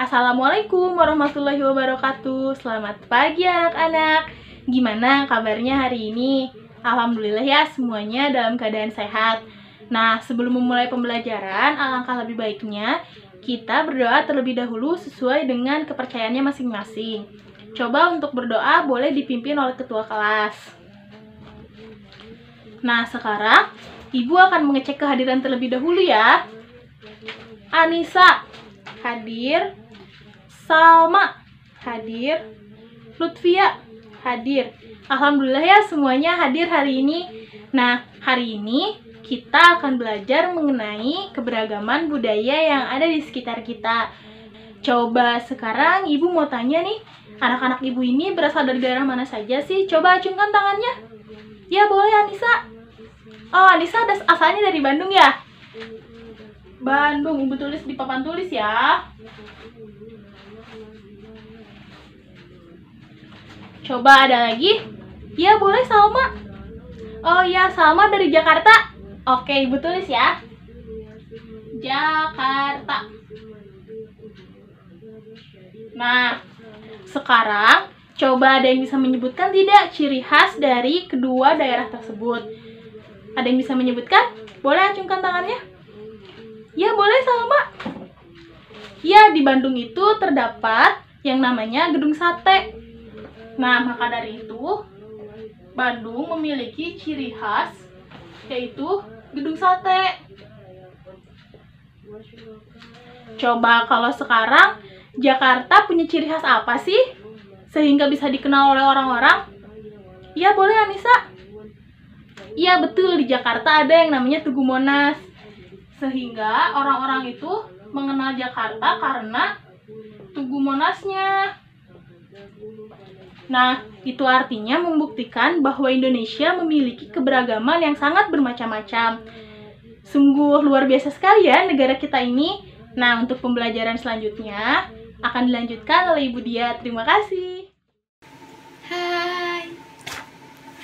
Assalamualaikum warahmatullahi wabarakatuh. Selamat pagi anak-anak. Gimana kabarnya hari ini? Alhamdulillah ya, semuanya dalam keadaan sehat. Nah, sebelum memulai pembelajaran, alangkah lebih baiknya kita berdoa terlebih dahulu sesuai dengan kepercayaannya masing-masing. Coba untuk berdoa boleh dipimpin oleh ketua kelas. Nah, sekarang Ibu akan mengecek kehadiran terlebih dahulu ya. Anissa hadir, Salma hadir, Lutfia hadir. Alhamdulillah ya, semuanya hadir hari ini. Nah, hari ini kita akan belajar mengenai keberagaman budaya yang ada di sekitar kita. Coba sekarang Ibu mau tanya nih, anak-anak Ibu ini berasal dari daerah mana saja sih? Coba acungkan tangannya. Ya boleh Anissa. Oh, Anissa asalnya dari Bandung ya? Bandung, Ibu tulis di papan tulis ya. Coba ada lagi? Ya boleh Salma. Oh ya, Salma dari Jakarta. Oke, Ibu tulis ya. Jakarta. Nah, sekarang coba ada yang bisa menyebutkan tidak ciri khas dari kedua daerah tersebut? Ada yang bisa menyebutkan? Boleh acungkan tangannya? Ya boleh Salma. Ya, di Bandung itu terdapat yang namanya Gedung Sate. Nah, maka dari itu Bandung memiliki ciri khas yaitu Gedung Sate. Coba kalau sekarang Jakarta punya ciri khas apa sih sehingga bisa dikenal oleh orang-orang? Ya boleh Anissa. Iya betul, di Jakarta ada yang namanya Tugu Monas. Sehingga orang-orang itu mengenal Jakarta karena Tugu Monasnya. Nah, itu artinya membuktikan bahwa Indonesia memiliki keberagaman yang sangat bermacam-macam. Sungguh luar biasa sekali ya negara kita ini. Nah, untuk pembelajaran selanjutnya akan dilanjutkan oleh Ibu Dia. Terima kasih. Hai,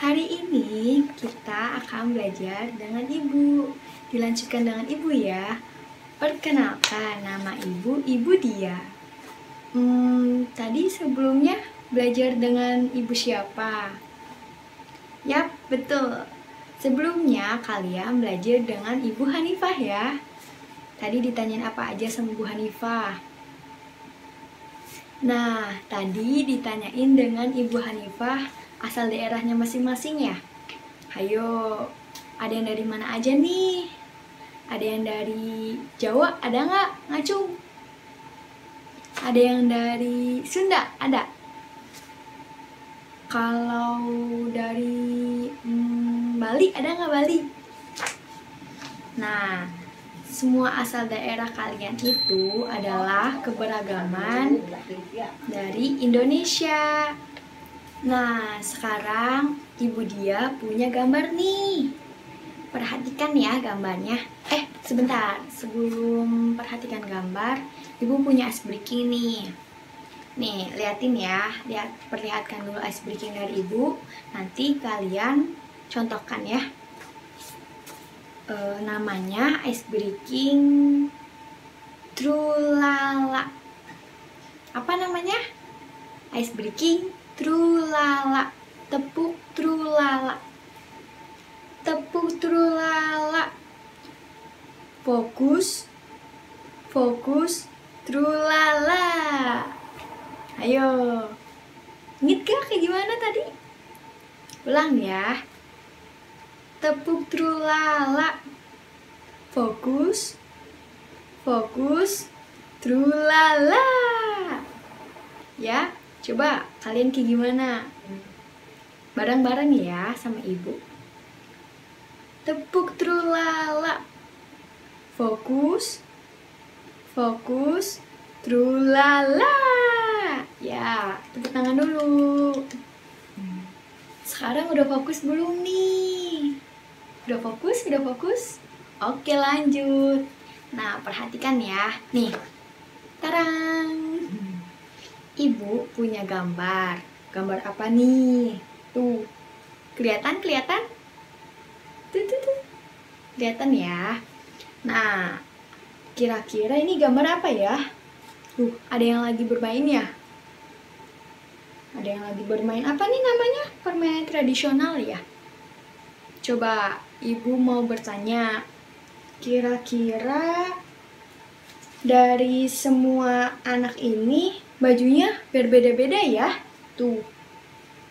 hari ini kita akan belajar dengan Ibu. Dilanjutkan dengan Ibu ya. Perkenalkan, nama Ibu Dia. Tadi sebelumnya belajar dengan Ibu siapa? Yap, betul. Sebelumnya kalian belajar dengan Ibu Hanifah ya. Tadi ditanyain apa aja sama Ibu Hanifah? Nah, tadi ditanyain dengan Ibu Hanifah asal daerahnya masing-masing ya. Hayo, ada yang dari mana aja nih? Ada yang dari Jawa, ada nggak? Ngacung. Ada yang dari Sunda, ada? Kalau dari Bali, ada nggak Bali? Nah, semua asal daerah kalian itu adalah keberagaman dari Indonesia. Nah, sekarang Ibu Dia punya gambar nih. Perhatikan ya gambarnya. Sebentar, sebelum perhatikan gambar, Ibu punya ice breaking nih. Nih, liatin ya. Perlihatkan dulu ice breaking dari Ibu. Nanti kalian contohkan ya. Namanya ice breaking Trulala. Apa namanya? Ice breaking Trulala. Tepuk Trulala. Tepuk Trulala. Fokus. Fokus Trulala. Ayo. Ingat gak kayak gimana tadi? Ulang ya. Tepuk Trulala. Fokus. Fokus Trulala. Ya, coba kalian kayak gimana? Bareng-bareng ya sama Ibu. Tepuk Trulala. Fokus. Fokus Trulala. Ya, tepuk tangan dulu. Sekarang udah fokus belum nih? Udah fokus? Udah fokus? Oke, lanjut. Nah, perhatikan ya. Nih. Tarang. Ibu punya gambar gambar apa nih? Tuh, kelihatan? Tuh. Kelihatan ya? Nah, kira-kira ini gambar apa ya? Tuh, ada yang lagi bermain ya? Ada yang lagi bermain apa nih namanya? Permainan tradisional ya? Coba ibu mau bertanya, kira-kira dari semua anak ini bajunya berbeda-beda ya? Tuh,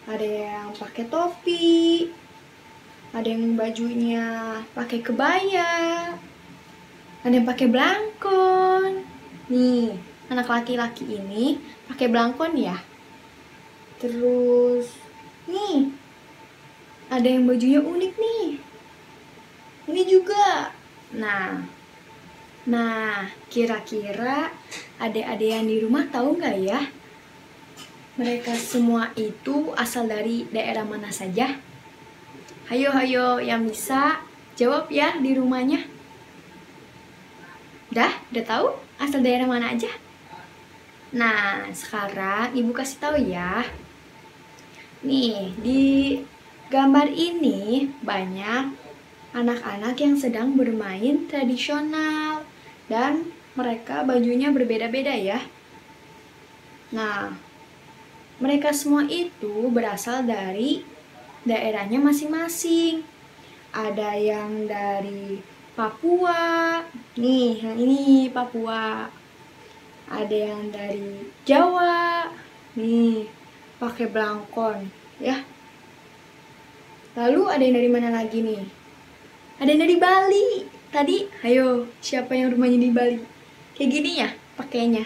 ada yang pakai topi, ada yang bajunya pakai kebaya, ada yang pakai blangkon. Nih, anak laki-laki ini pakai blangkon ya. Terus, nih, ada yang bajunya unik nih. Ini juga. Nah, kira-kira adik-adik yang di rumah tahu nggak ya? Mereka semua itu asal dari daerah mana saja? Hayo, yang bisa jawab ya di rumahnya. Udah tahu asal daerah mana aja? Nah, sekarang ibu kasih tahu ya. Nih, di gambar ini banyak anak-anak yang sedang bermain tradisional dan mereka bajunya berbeda-beda ya. Nah, mereka semua itu berasal dari daerahnya masing-masing. Ada yang dari Papua, nih yang ini Papua. Ada yang dari Jawa, nih pakai blangkon ya. Lalu ada yang dari mana lagi nih? Ada yang dari Bali. Tadi, ayo, siapa yang rumahnya di Bali? Kayak gini ya pakainya.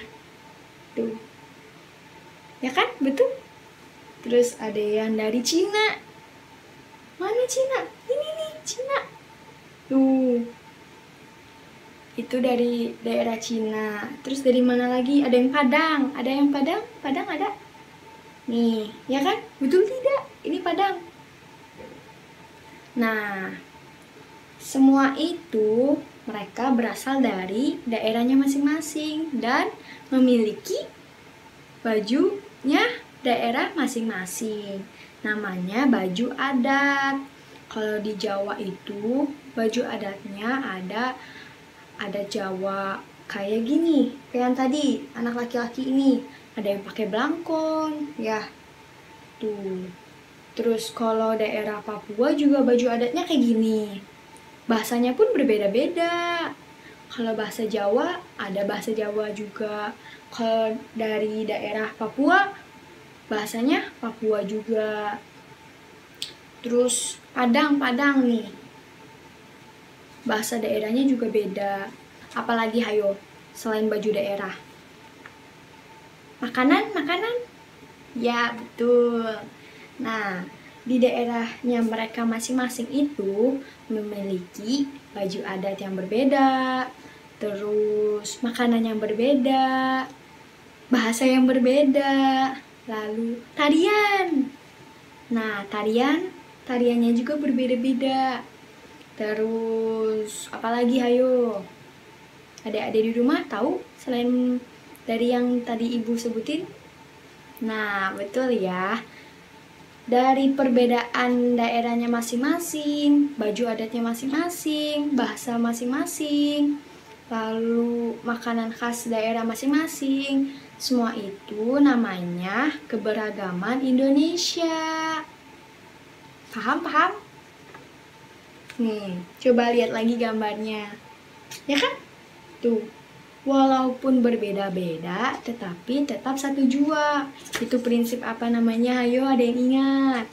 Tuh. Ya kan? Betul? Terus ada yang dari Cina. Mana Cina? Ini nih, Cina. Tuh. Itu dari daerah Cina. Terus dari mana lagi? Ada yang Padang. Ada yang Padang? Padang ada? Nih, ya kan? Betul tidak? Ini Padang. Nah, semua itu mereka berasal dari daerahnya masing-masing dan memiliki bajunya daerah masing-masing. Namanya baju adat. Kalau di Jawa itu baju adatnya ada Jawa kayak gini, kayak yang tadi anak laki-laki ini ada yang pakai blangkon ya. Tuh. Terus kalau daerah Papua juga baju adatnya kayak gini. Bahasanya pun berbeda-beda. Kalau bahasa Jawa ada bahasa Jawa juga. Kalau dari daerah Papua bahasanya Papua juga. Terus Padang nih. Bahasa daerahnya juga beda. Apalagi hayo selain baju daerah. Makanan? Ya, betul. Nah, di daerahnya mereka masing-masing itu memiliki baju adat yang berbeda, terus makanan yang berbeda, bahasa yang berbeda, lalu tarian. Nah, tariannya juga berbeda-beda. Terus, apalagi hayo? Adik-adik di rumah tahu selain dari yang tadi ibu sebutin? Nah, betul ya. Dari perbedaan daerahnya masing-masing, baju adatnya masing-masing, bahasa masing-masing, lalu makanan khas daerah masing-masing, semua itu namanya keberagaman Indonesia. Paham? Nih, coba lihat lagi gambarnya. Ya kan? Tuh. Walaupun berbeda-beda, tetapi tetap satu jua. Itu prinsip apa namanya? Ayo, ada yang ingat?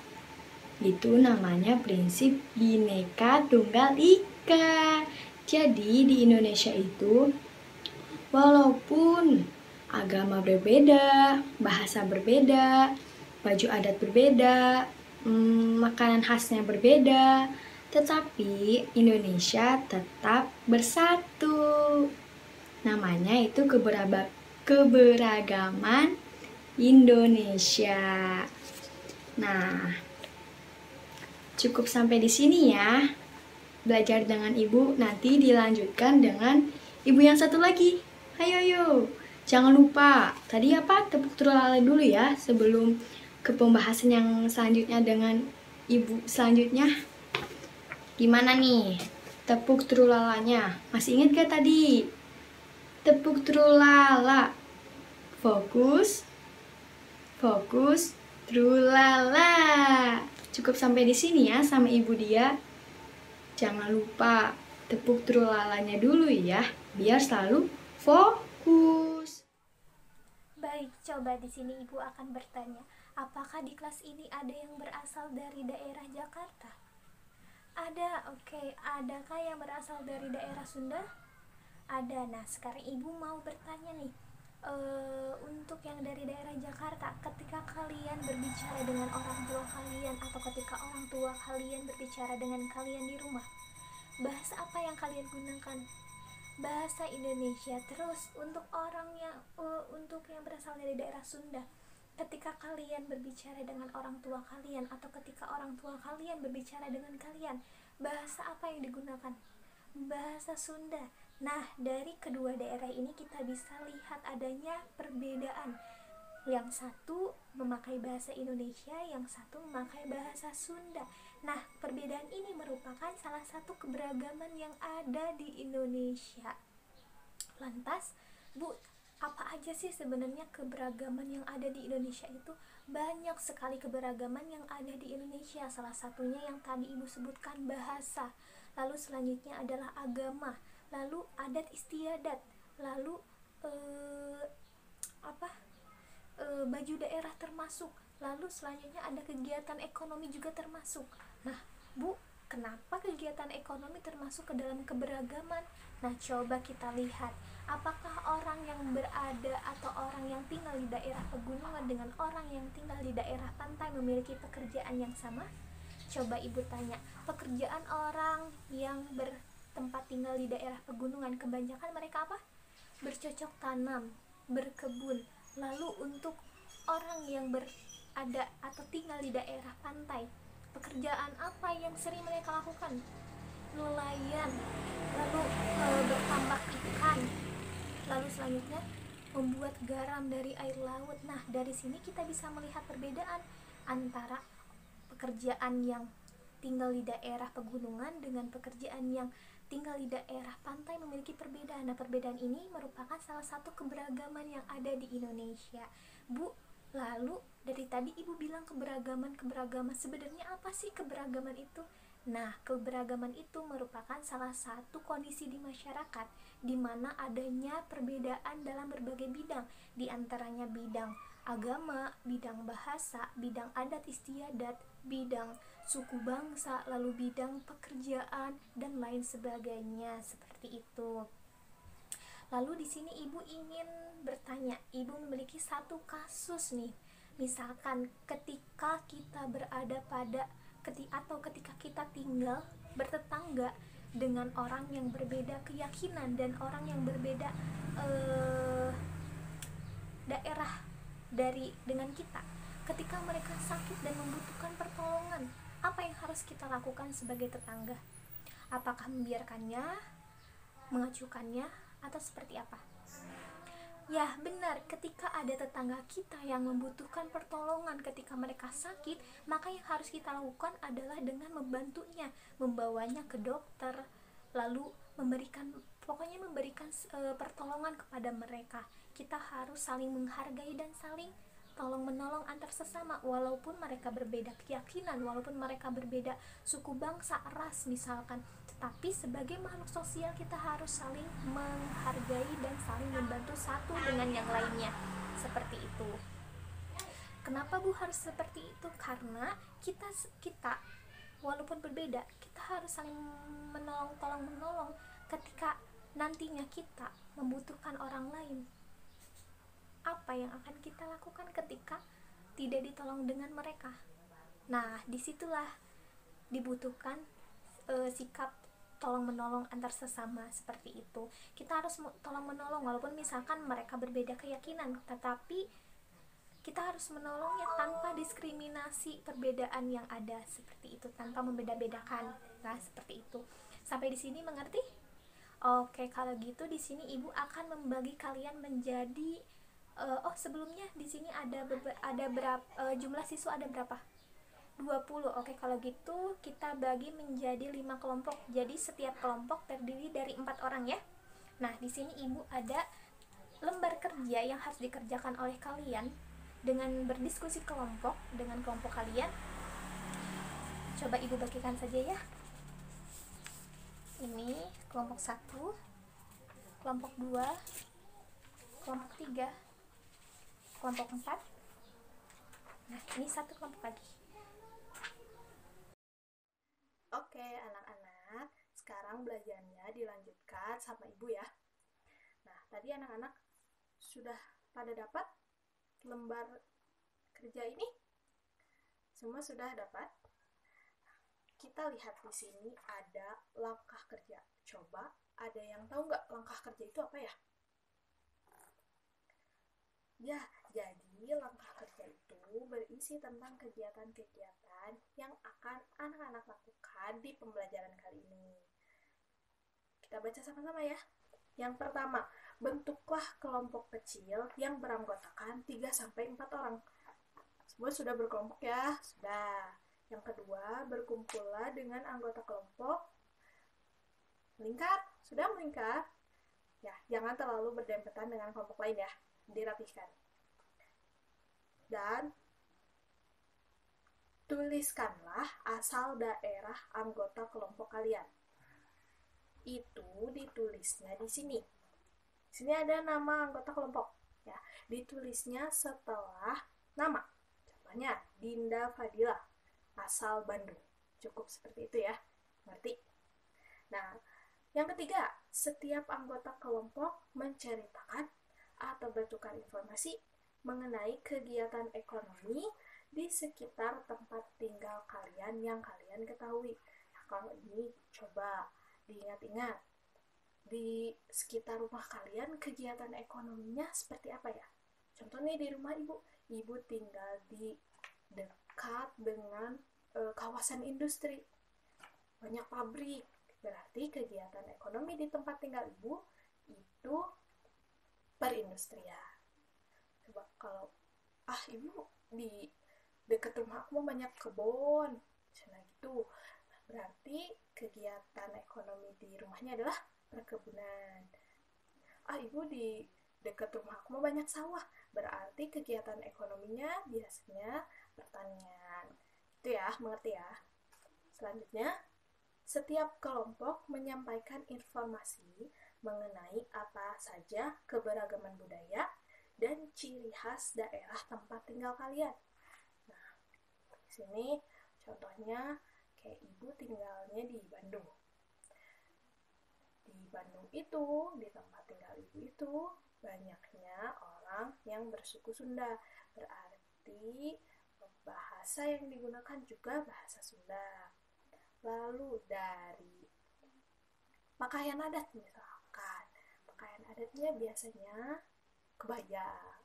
Itu namanya prinsip Bhinneka Tunggal Ika. Jadi di Indonesia itu, walaupun agama berbeda, bahasa berbeda, baju adat berbeda, makanan khasnya berbeda, tetapi Indonesia tetap bersatu. Namanya itu keberagaman Indonesia. Nah, cukup sampai di sini ya. Belajar dengan ibu, nanti dilanjutkan dengan ibu yang satu lagi. Ayo. Jangan lupa, tadi apa? Tepuk terlala dulu ya sebelum ke pembahasan yang selanjutnya dengan ibu selanjutnya. Gimana nih? Tepuk trulalanya. Masih ingat gak tadi? Tepuk trulala. Fokus. Fokus. Trulala. Cukup sampai di sini ya sama ibu dia. Jangan lupa tepuk trulalanya dulu ya, biar selalu fokus. Baik, coba di sini ibu akan bertanya, apakah di kelas ini ada yang berasal dari daerah Jakarta? Ada, oke. Adakah yang berasal dari daerah Sunda? Ada. Nah, sekarang ibu mau bertanya nih, untuk yang dari daerah Jakarta, ketika kalian berbicara dengan orang tua kalian atau ketika orang tua kalian berbicara dengan kalian di rumah, bahasa apa yang kalian gunakan? Bahasa Indonesia. Terus untuk untuk yang berasal dari daerah Sunda, ketika kalian berbicara dengan orang tua kalian atau ketika orang tua kalian berbicara dengan kalian, bahasa apa yang digunakan? Bahasa Sunda. Nah, dari kedua daerah ini kita bisa lihat adanya perbedaan. Yang satu memakai bahasa Indonesia, yang satu memakai bahasa Sunda. Nah, perbedaan ini merupakan salah satu keberagaman yang ada di Indonesia. Lantas, Bu, apa aja sih sebenarnya keberagaman yang ada di Indonesia itu? Banyak sekali keberagaman yang ada di Indonesia. Salah satunya yang tadi Ibu sebutkan, bahasa. Lalu selanjutnya adalah agama. Lalu adat istiadat. Lalu baju daerah termasuk. Lalu selanjutnya ada kegiatan ekonomi juga termasuk. Nah, Bu, kenapa kegiatan ekonomi termasuk ke dalam keberagaman? Nah, coba kita lihat, apakah orang yang berada atau orang yang tinggal di daerah pegunungan dengan orang yang tinggal di daerah pantai memiliki pekerjaan yang sama? Coba Ibu tanya, pekerjaan orang yang bertempat tinggal di daerah pegunungan kebanyakan mereka apa? Bercocok tanam, berkebun. Lalu untuk orang yang berada atau tinggal di daerah pantai, pekerjaan apa yang sering mereka lakukan? Nelayan, lalu bertambak ikan, lalu selanjutnya membuat garam dari air laut. Nah, dari sini kita bisa melihat perbedaan antara pekerjaan yang tinggal di daerah pegunungan dengan pekerjaan yang tinggal di daerah pantai memiliki perbedaan. Nah, perbedaan ini merupakan salah satu keberagaman yang ada di Indonesia. Bu, lalu dari tadi Ibu bilang keberagaman, sebenarnya apa sih keberagaman itu? Nah, keberagaman itu merupakan salah satu kondisi di masyarakat di mana adanya perbedaan dalam berbagai bidang, di antaranya bidang agama, bidang bahasa, bidang adat istiadat, bidang suku bangsa, lalu bidang pekerjaan dan lain sebagainya, seperti itu. Lalu di sini Ibu ingin bertanya, Ibu memiliki satu kasus nih. Misalkan ketika kita berada ketika kita tinggal bertetangga dengan orang yang berbeda keyakinan dan orang yang berbeda daerah dengan kita, ketika mereka sakit dan membutuhkan pertolongan, apa yang harus kita lakukan sebagai tetangga? Apakah membiarkannya, mengacuhkannya, atau seperti apa? Ya, benar, ketika ada tetangga kita yang membutuhkan pertolongan ketika mereka sakit, maka yang harus kita lakukan adalah dengan membantunya, membawanya ke dokter, lalu memberikan pertolongan kepada mereka. Kita harus saling menghargai dan saling tolong menolong antar sesama, walaupun mereka berbeda keyakinan, walaupun mereka berbeda suku bangsa, ras misalkan. Tetapi sebagai makhluk sosial kita harus saling menghargai dan saling membantu satu dengan yang lainnya, seperti itu. Kenapa Bu harus seperti itu? Karena kita walaupun berbeda, kita harus saling tolong menolong ketika nantinya kita membutuhkan orang lain. Apa yang akan kita lakukan ketika tidak ditolong dengan mereka? Nah, disitulah dibutuhkan sikap tolong menolong antar sesama, seperti itu. Kita harus tolong menolong walaupun misalkan mereka berbeda keyakinan, tetapi kita harus menolongnya tanpa diskriminasi perbedaan yang ada, seperti itu, tanpa membeda-bedakan. Nah, seperti itu. Sampai di sini mengerti? Oke, kalau gitu di sini Ibu akan membagi kalian menjadi Oh, sebelumnya di sini ada berapa jumlah siswa ada berapa? 20. Oke, kalau gitu kita bagi menjadi 5 kelompok. Jadi setiap kelompok terdiri dari 4 orang ya. Nah, di sini Ibu ada lembar kerja yang harus dikerjakan oleh kalian dengan berdiskusi kelompok dengan kelompok kalian. Coba Ibu bagikan saja ya. Ini kelompok 1, kelompok 2, kelompok 3, kelompok 4. Nah, ini satu kelompok lagi. Oke, anak-anak, sekarang belajarnya dilanjutkan sama Ibu ya. Nah, tadi anak-anak sudah pada dapat lembar kerja ini? Semua sudah dapat? Kita lihat di sini ada langkah kerja. Coba, ada yang tahu nggak langkah kerja itu apa ya? Ya, jadi langkah kerja itu berisi tentang kegiatan-kegiatan yang akan anak-anak lakukan di pembelajaran kali ini. Kita baca sama-sama ya. Yang pertama, bentuklah kelompok kecil yang beranggotakan 3-4 orang. Semua sudah berkelompok ya? Sudah. Yang kedua, berkumpullah dengan anggota kelompok. Melingkar? Sudah melingkar? Ya, jangan terlalu berdempetan dengan kelompok lain ya. Dirapihkan. Dan tuliskanlah asal daerah anggota kelompok kalian. Itu ditulisnya di sini. Di sini ada nama anggota kelompok. Ya, ditulisnya setelah nama. Contohnya Dinda Fadila, asal Bandung. Cukup seperti itu ya. Ngerti? Nah, yang ketiga, setiap anggota kelompok menceritakan atau bertukar informasi mengenai kegiatan ekonomi di sekitar tempat tinggal kalian yang kalian ketahui. Nah, kalau ini coba diingat-ingat, di sekitar rumah kalian kegiatan ekonominya seperti apa ya? Contoh nih di rumah ibu tinggal di dekat dengan kawasan industri, banyak pabrik, berarti kegiatan ekonomi di tempat tinggal ibu itu perindustrian. Coba kalau ibu di dekat rumah aku banyak kebun, misalnya gitu, berarti kegiatan ekonomi di rumahnya adalah perkebunan. Ibu di dekat rumah aku banyak sawah, berarti kegiatan ekonominya biasanya pertanian. Itu ya, mengerti ya? Selanjutnya, setiap kelompok menyampaikan informasi mengenai apa saja keberagaman budaya dan ciri khas daerah tempat tinggal kalian. Nah, di sini contohnya kayak ibu tinggalnya di Bandung. Di Bandung itu, di tempat tinggal ibu itu, banyaknya orang yang bersuku Sunda. Berarti bahasa yang digunakan juga bahasa Sunda. Lalu dari pakaian adat misalkan, pakaian adatnya biasanya kebaya.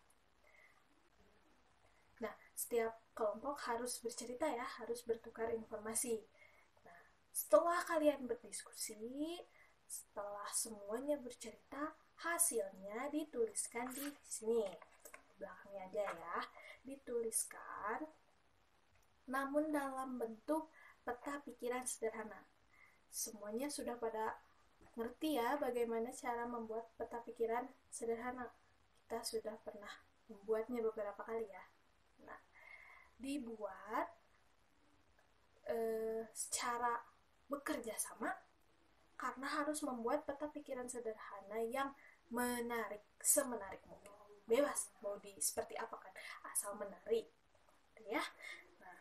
Nah, setiap kelompok harus bercerita ya, harus bertukar informasi. Nah, setelah kalian berdiskusi, setelah semuanya bercerita, hasilnya dituliskan di sini. Belakangnya aja ya, dituliskan namun dalam bentuk peta pikiran sederhana. Semuanya sudah pada ngerti ya bagaimana cara membuat peta pikiran sederhana. Kita sudah pernah membuatnya beberapa kali ya. Nah, dibuat secara bekerja sama karena harus membuat peta pikiran sederhana yang menarik, semenarik mungkin. Bebas, mau di seperti apa kan, asal menarik. Ya. Nah,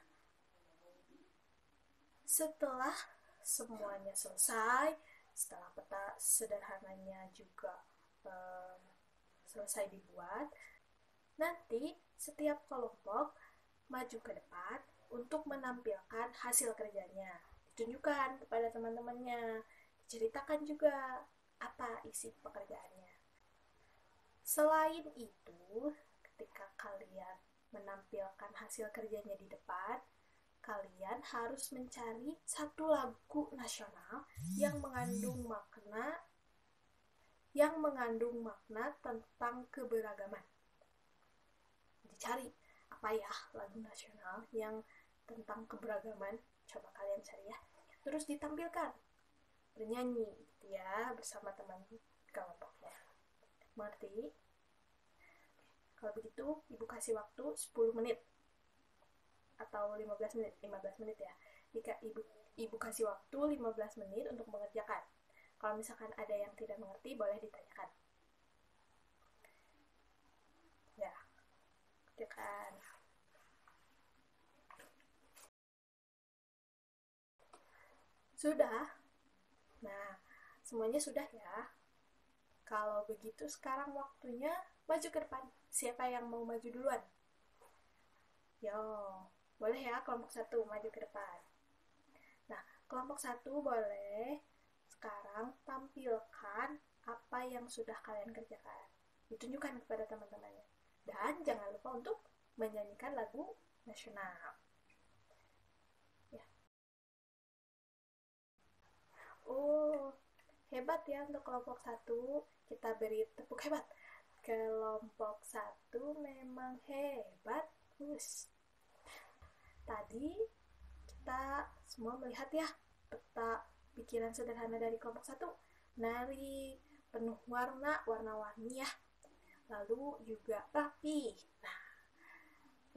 setelah semuanya selesai, setelah peta sederhananya juga selesai dibuat, nanti setiap kelompok maju ke depan untuk menampilkan hasil kerjanya. Ditunjukkan kepada teman-temannya, diceritakan juga apa isi pekerjaannya. Selain itu, ketika kalian menampilkan hasil kerjanya di depan, kalian harus mencari satu lagu nasional yang mengandung makna tentang keberagaman. cari apa ya lagu nasional yang tentang keberagaman, coba kalian cari ya, terus ditampilkan bernyanyi gitu ya bersama teman kelompoknya. Mengerti? Kalau begitu ibu kasih waktu 10 menit atau 15 menit ya. Jika ibu kasih waktu 15 menit untuk mengerjakan. Kalau misalkan ada yang tidak mengerti boleh ditanyakan. Ya, kerjakan. Sudah? Nah, semuanya sudah ya. Kalau begitu sekarang waktunya maju ke depan. Siapa yang mau maju duluan? Yo, boleh ya kelompok 1 maju ke depan. Nah, kelompok 1 boleh sekarang tampilkan apa yang sudah kalian kerjakan. Ditunjukkan kepada teman-temannya. Dan jangan lupa untuk menyanyikan lagu nasional. Ya. Oh, hebat ya untuk kelompok 1. Kita beri tepuk hebat. Kelompok 1 memang hebat. Tadi kita semua melihat ya peta pikiran sederhana dari kelompok 1. Nari, penuh warna-warni ya. Lalu juga rapi. Nah,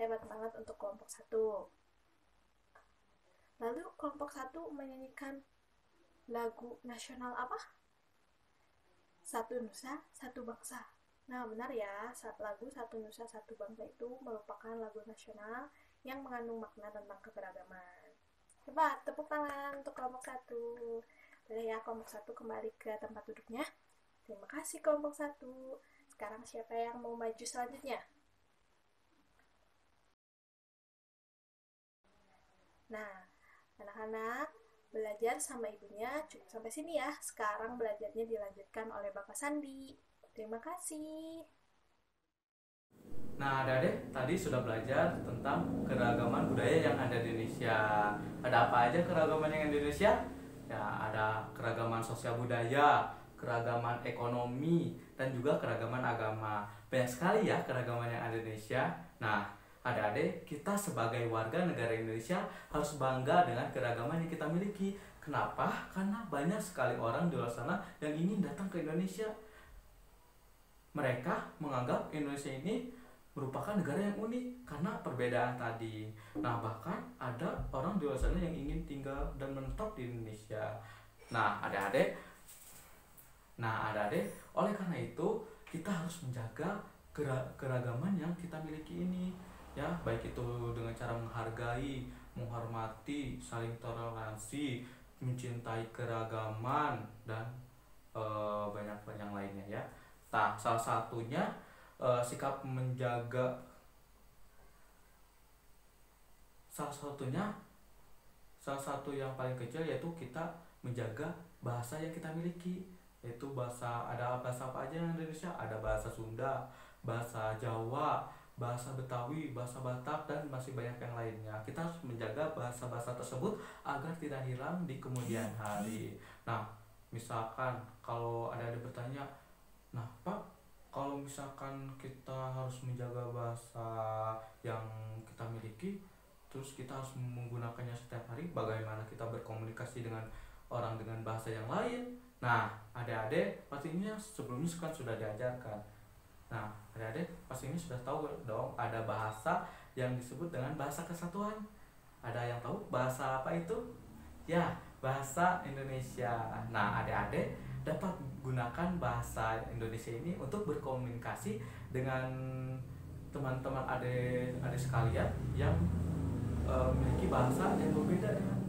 hebat banget untuk kelompok 1. Lalu kelompok 1 menyanyikan lagu nasional apa? Satu Nusa, Satu Bangsa. Nah, benar ya, lagu Satu Nusa, Satu Bangsa itu merupakan lagu nasional yang mengandung makna tentang keberagaman. Hebat, tepuk tangan untuk kelompok 1. Boleh ya kelompok 1 kembali ke tempat duduknya. Terima kasih kelompok 1. Sekarang siapa yang mau maju selanjutnya? Nah, anak-anak belajar sama ibunya cukup sampai sini ya. Sekarang belajarnya dilanjutkan oleh Bapak Sandi. Terima kasih. Nah, adik-adik tadi sudah belajar tentang keragaman budaya yang ada di Indonesia. Ada apa aja keragaman yang ada di Indonesia? Ya, ada keragaman sosial budaya, keragaman ekonomi, dan juga keragaman agama. Banyak sekali ya keragaman yang ada di Indonesia. Nah, adik-adik, kita sebagai warga negara Indonesia harus bangga dengan keragaman yang kita miliki. Kenapa? Karena banyak sekali orang di luar sana yang ingin datang ke Indonesia. Mereka menganggap Indonesia ini merupakan negara yang unik karena perbedaan tadi. Nah, bahkan ada orang di luar sana yang ingin tinggal dan menetap di Indonesia. Nah, adik-adik, oleh karena itu kita harus menjaga keragaman yang kita miliki ini. Ya, baik itu dengan cara menghargai, menghormati, saling toleransi, mencintai keragaman, dan banyak yang lainnya ya. Nah, salah satunya sikap menjaga, salah satu yang paling kecil yaitu kita menjaga bahasa yang kita miliki, yaitu ada bahasa apa aja yang di Indonesia? Ada bahasa Sunda, bahasa Jawa, bahasa Betawi, bahasa Batak, dan masih banyak yang lainnya. Kita harus menjaga bahasa-bahasa tersebut agar tidak hilang di kemudian hari. Nah, misalkan kalau ada yang bertanya, nah Pak, kalau misalkan kita harus menjaga bahasa yang kita miliki, terus kita harus menggunakannya setiap hari, bagaimana kita berkomunikasi dengan orang dengan bahasa yang lain? Nah, adik-adik pastinya sebelumnya kan sudah diajarkan. Nah, adik-adik pastinya sudah tahu dong ada bahasa yang disebut dengan bahasa kesatuan. Ada yang tahu bahasa apa itu? Ya, bahasa Indonesia. Nah, adik-adik dapat gunakan bahasa Indonesia ini untuk berkomunikasi dengan teman-teman adik sekalian yang memiliki bahasa yang berbeda dengan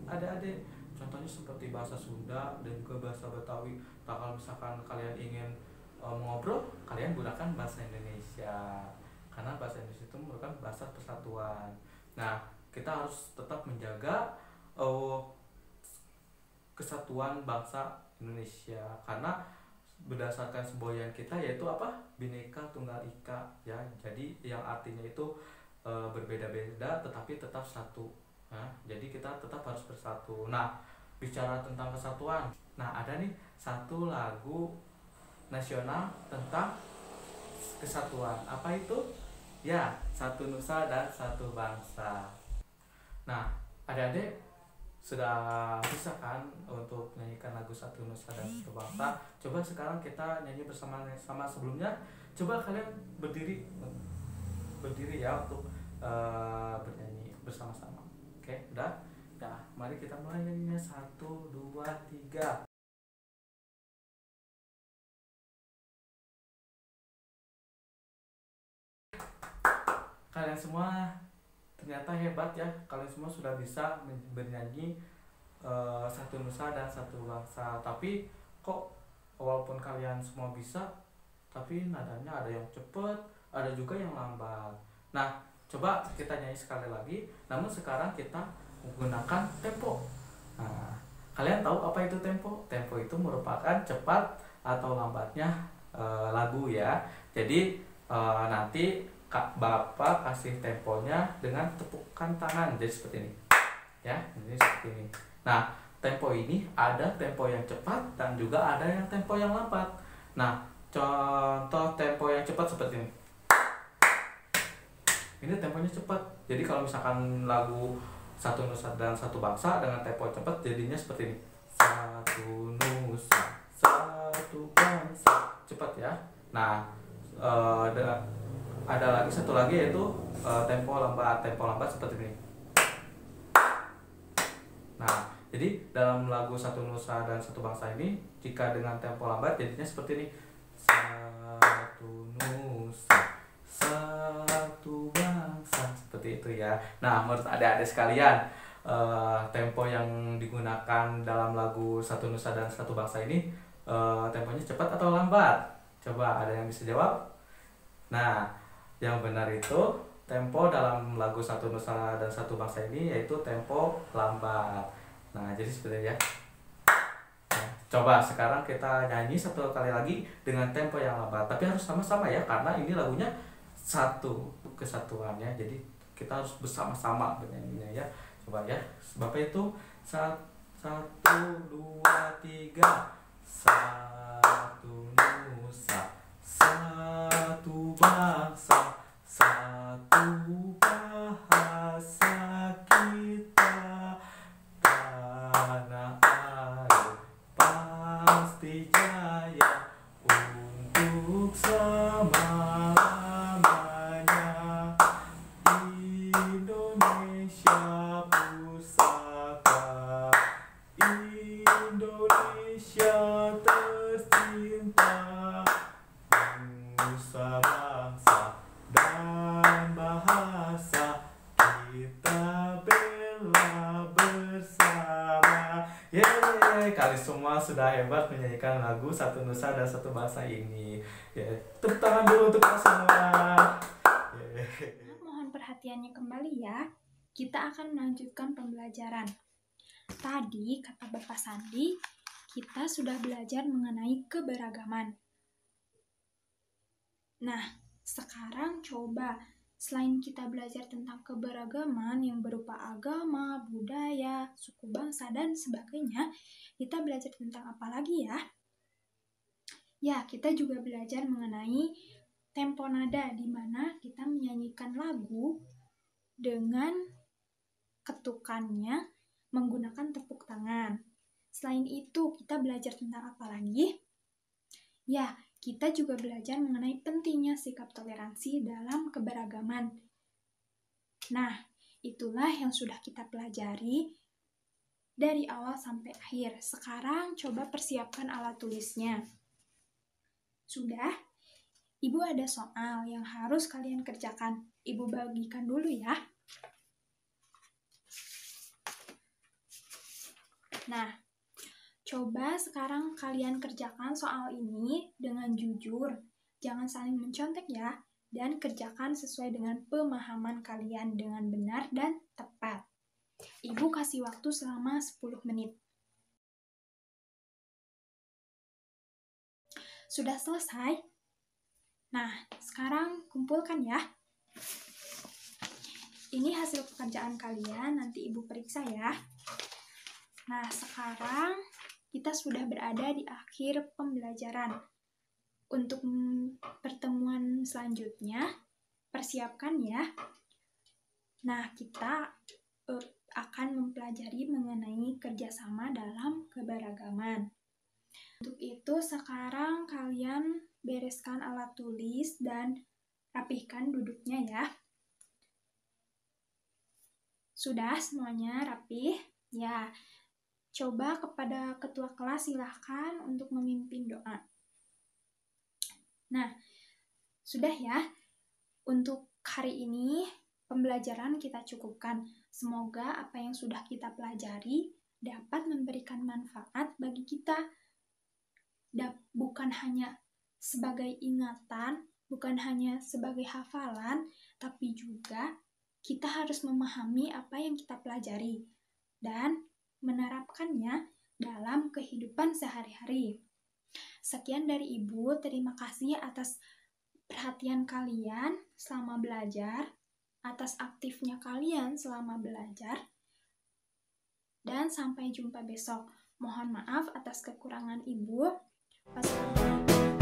adik-adik. Contohnya seperti bahasa Sunda dan juga bahasa Betawi. Nah, kalau misalkan kalian ingin mengobrol, kalian gunakan bahasa Indonesia karena bahasa Indonesia itu merupakan bahasa persatuan. Nah, kita harus tetap menjaga kesatuan bangsa Indonesia karena berdasarkan semboyan kita yaitu apa? Bhinneka Tunggal Ika ya. Jadi yang artinya itu berbeda-beda tetapi tetap satu. Nah, jadi kita tetap harus bersatu. Nah, bicara tentang kesatuan. Nah, ada nih satu lagu nasional tentang kesatuan. Apa itu? Ya, satu nusa dan satu bangsa. Nah, adik-adik sudah bisa kan untuk menyanyikan lagu satu nusa dan satu bangsa? Coba sekarang kita nyanyi bersama-sama. Sebelumnya coba kalian berdiri ya untuk bernyanyi bersama-sama. Oke, udah? Ya, mari kita mulai nyanyinya. 1, 2, 3. Kalian semua ternyata hebat ya. Kalian semua sudah bisa bernyanyi satu nusa dan satu bangsa. Tapi kok walaupun kalian semua bisa, tapi nadanya ada yang cepet, ada juga yang lambat. Nah, coba kita nyanyi sekali lagi. Namun sekarang kita menggunakan tempo. Nah, kalian tahu apa itu tempo? Tempo itu merupakan cepat atau lambatnya lagu ya. Jadi nanti Bapak kasih temponya dengan tepukan tangan, jadi seperti ini ya, ini seperti ini. Nah, tempo ini ada tempo yang cepat dan juga ada yang tempo yang lambat. Nah, contoh tempo yang cepat seperti ini. Ini temponya cepat. Jadi kalau misalkan lagu satu nusa dan satu bangsa dengan tempo cepat, jadinya seperti ini. Satu nusa, satu bangsa, cepat ya. Nah, ada lagi satu lagi yaitu tempo lambat. Tempo lambat seperti ini. Nah, jadi dalam lagu satu nusa dan satu bangsa ini, jika dengan tempo lambat jadinya seperti ini. Satu nusa, satu bangsa, seperti itu ya. Nah, menurut adik-adik sekalian, tempo yang digunakan dalam lagu satu nusa dan satu bangsa ini temponya cepat atau lambat? Coba ada yang bisa jawab? Nah, yang benar itu tempo dalam lagu satu nusa dan satu bangsa ini yaitu tempo lambat. Nah, jadi seperti itu ya. Nah, coba sekarang kita nyanyi satu kali lagi dengan tempo yang lambat. Tapi harus sama-sama ya, karena ini lagunya satu kesatuannya. Jadi kita harus bersama-sama bernyanyinya ya. Coba ya. Bapak itu 1, 2, 3. Satu nusa, satu bangsa, satu bahasa kita, tanah air pasti jaya untuk selama-lamanya. Indonesia pusaka, Indonesia tercinta, nusa bangsa dan bahasa kita bela bersama. Yeay, kalian semua sudah hebat menyanyikan lagu satu nusa dan satu bangsa ini. Tepuk tangan dulu untuk kita semua. Mohon perhatiannya kembali ya. Kita akan melanjutkan pembelajaran. Tadi kata Bapak Sandi, kita sudah belajar mengenai keberagaman. Nah, sekarang coba selain kita belajar tentang keberagaman yang berupa agama, budaya, suku bangsa, dan sebagainya, kita belajar tentang apa lagi ya? Ya, kita juga belajar mengenai tempo nada, di mana kita menyanyikan lagu dengan ketukannya menggunakan tepuk tangan. Selain itu, kita belajar tentang apa lagi? Ya, kita juga belajar mengenai pentingnya sikap toleransi dalam keberagaman. Nah, itulah yang sudah kita pelajari dari awal sampai akhir. Sekarang coba persiapkan alat tulisnya. Sudah? Ibu ada soal yang harus kalian kerjakan. Ibu bagikan dulu ya. Nah, coba sekarang kalian kerjakan soal ini dengan jujur. Jangan saling mencontek ya. Dan kerjakan sesuai dengan pemahaman kalian dengan benar dan tepat. Ibu kasih waktu selama 10 menit. Sudah selesai? Nah, sekarang kumpulkan ya. Ini hasil pekerjaan kalian, nanti Ibu periksa ya. Nah, sekarang kita sudah berada di akhir pembelajaran. Untuk pertemuan selanjutnya, persiapkan ya. Nah, kita akan mempelajari mengenai kerjasama dalam keberagaman. Untuk itu, sekarang kalian bereskan alat tulis dan rapihkan duduknya ya. Sudah semuanya rapih? Ya, coba kepada ketua kelas silahkan untuk memimpin doa. Nah, sudah ya. Untuk hari ini, pembelajaran kita cukupkan. Semoga apa yang sudah kita pelajari dapat memberikan manfaat bagi kita. Bukan hanya sebagai ingatan, bukan hanya sebagai hafalan, tapi juga kita harus memahami apa yang kita pelajari dan menerapkannya dalam kehidupan sehari-hari. Sekian dari Ibu, terima kasih atas perhatian kalian selama belajar, atas aktifnya kalian selama belajar, dan sampai jumpa besok. Mohon maaf atas kekurangan Ibu. Wassalamualaikum.